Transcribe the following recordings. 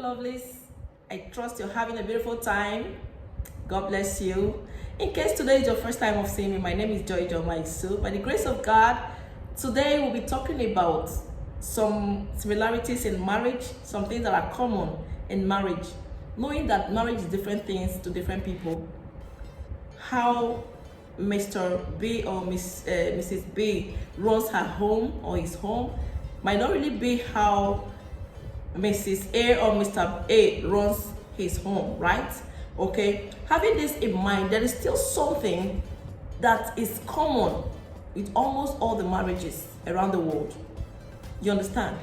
lovelies. I trust you're having a beautiful time. God bless you. In case today is your first time of seeing me, my name is EnjoyMusic. By the grace of God, today we'll be talking about some similarities in marriage, some things that are common in marriage. Knowing that marriage is different things to different people. How Mr. B or Mrs. B runs her home or his home might not really be how Mrs. A or Mr. A runs his home, right? Okay, having this in mind, there is still something that is common with almost all the marriages around the world. You understand?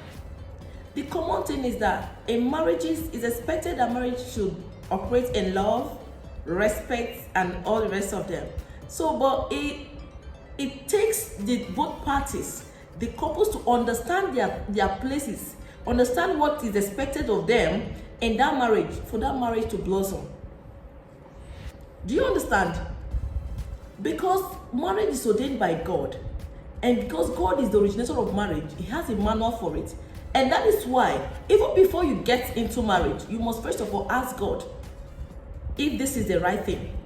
The common thing is that in marriages, it's expected that marriage should operate in love, respect, and all the rest of them. So, but it takes both parties, the couples, to understand their places, understand what is expected of them in that marriage, for that marriage to blossom. Do you understand? Because marriage is ordained by God, and because God is the originator of marriage, He has a manual for it. And that is why, even before you get into marriage, you must first of all ask God if this is the right thing,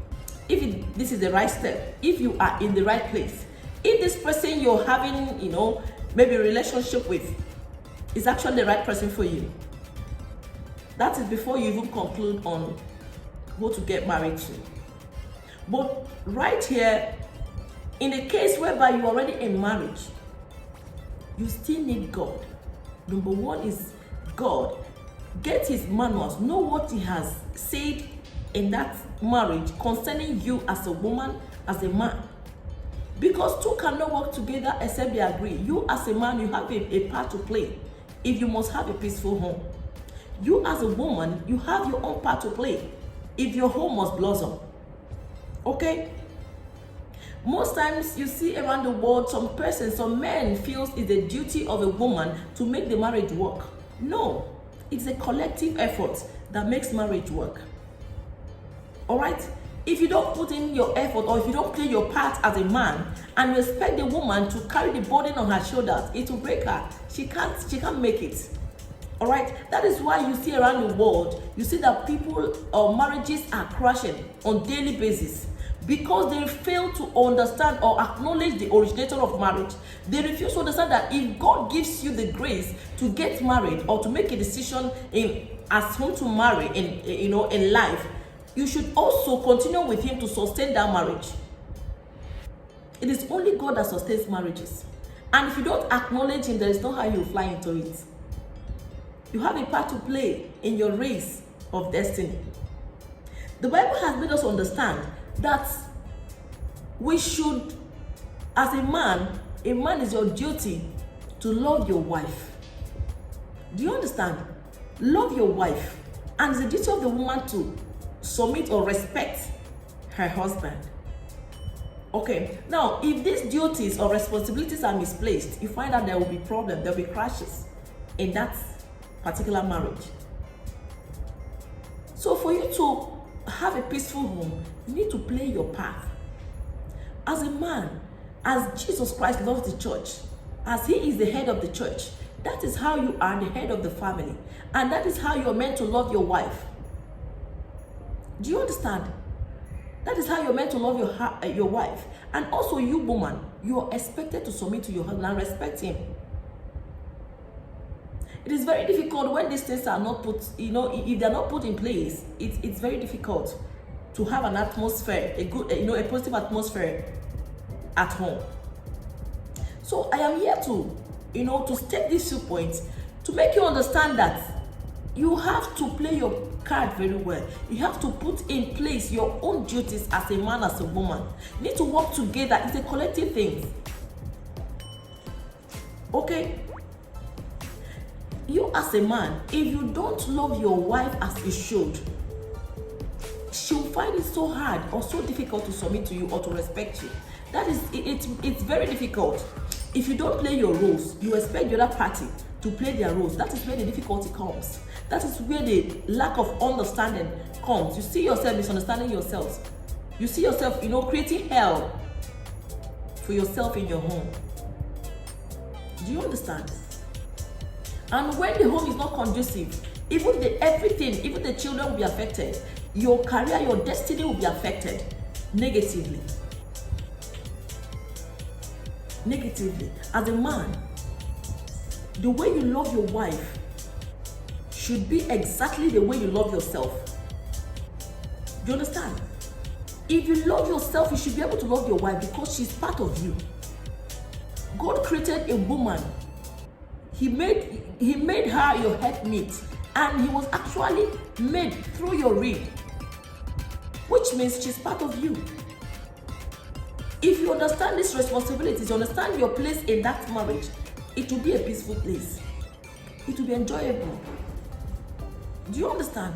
if this is the right step, if you are in the right place, if this person you're having, maybe a relationship with is actually the right person for you. That is before you even conclude on who to get married to. But right here, in a case whereby you're already in marriage, you still need God. Number one is God. Get His manuals, know what He has said in that marriage concerning you as a woman, as a man. Because two cannot work together except they agree. You as a man, you have a part to play if you must have a peaceful home. You as a woman, you have your own part to play if your home must blossom. Okay? Most times you see around the world, some men feels it's the duty of a woman to make the marriage work. No, it's a collective effort that makes marriage work. All right? If you don't put in your effort, or if you don't play your part as a man, and you expect the woman to carry the burden on her shoulders, it will break her. She can't make it. All right? That is why you see around the world, you see that people or marriages are crashing on daily basis, because they fail to understand or acknowledge the originator of marriage. They refuse to understand that if God gives you the grace to get married or to make a decision as whom to marry in life, you should also continue with Him to sustain that marriage. It is only God that sustains marriages. And if you don't acknowledge Him, there is no how you fly into it. You have a part to play in your race of destiny. The Bible has made us understand that we should, as a man is your duty to love your wife. Do you understand? Love your wife. And it's the duty of the woman to submit or respect her husband. Okay, now if these duties or responsibilities are misplaced, you find out there will be problems, there will be crashes in that particular marriage. So for you to have a peaceful home, you need to play your part. As a man, as Jesus Christ loves the church, as He is the head of the church, that is how you are the head of the family, and that is how you're meant to love your wife. Do you understand? That is how you're meant to love your wife. And also you, woman, you are expected to submit to your husband and respect him. It is very difficult when these things are not put, if they're not put in place, it's very difficult to have an atmosphere, a good, a positive atmosphere at home. So I am here to, to state these 2 points to make you understand that you have to play your card very well. You have to put in place your own duties as a man, as a woman. You need to work together. It's a collective thing. Okay? You as a man, if you don't love your wife as you should, she'll find it so hard or so difficult to submit to you or to respect you. That is, it's very difficult. If you don't play your roles, you expect the other party to play their roles. That is where the difficulty comes. That is where the lack of understanding comes. You see yourself misunderstanding yourselves. You see yourself, creating hell for yourself in your home. Do you understand? And when the home is not conducive, Everything, even the children will be affected. Your career, your destiny will be affected negatively. Negatively. As a man, the way you love your wife should be exactly the way you love yourself. Do you understand? If you love yourself, you should be able to love your wife because she's part of you. God created a woman. He made her your helpmeet, and he was actually made through your rib, which means she's part of you. If you understand these responsibilities, you understand your place in that marriage, it will be a peaceful place. It will be enjoyable. Do you understand?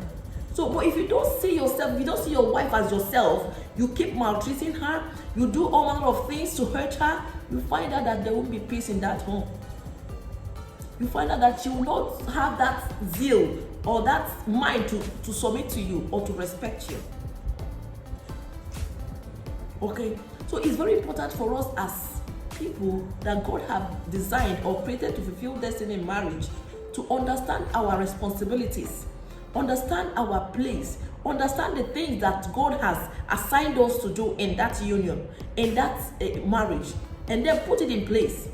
So, but if you don't see yourself, if you don't see your wife as yourself, you keep maltreating her, you do all manner of things to hurt her, you find out that there won't be peace in that home. You find out that she will not have that zeal or that mind to submit to you or to respect you. Okay? So it's very important for us as people that God have designed or created to fulfill destiny in marriage to understand our responsibilities, understand our place, understand the things that God has assigned us to do in that union, in that marriage, and then put it in place.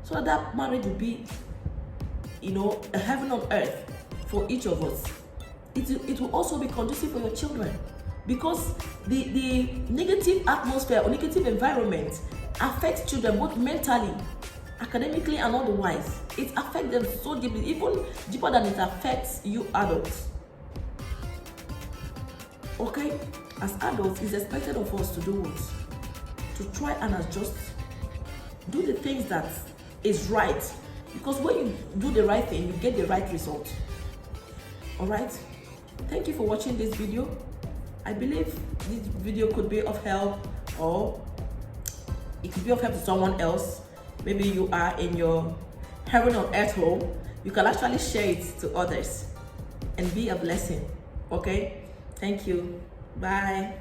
So that marriage will be, a heaven on earth for each of us. It will also be conducive for your children, because the negative atmosphere or negative environment affects children both mentally, academically, and otherwise. It affects them so deeply, even deeper than it affects you adults. Okay? As adults, it's expected of us to do what? To try and adjust. Do the things that is right. Because when you do the right thing, you get the right result. Alright? Thank you for watching this video. I believe this video could be of help, or it could be of help to someone else. Maybe you are in your heaven on earth home. You can actually share it to others and be a blessing. Okay? Thank you. Bye.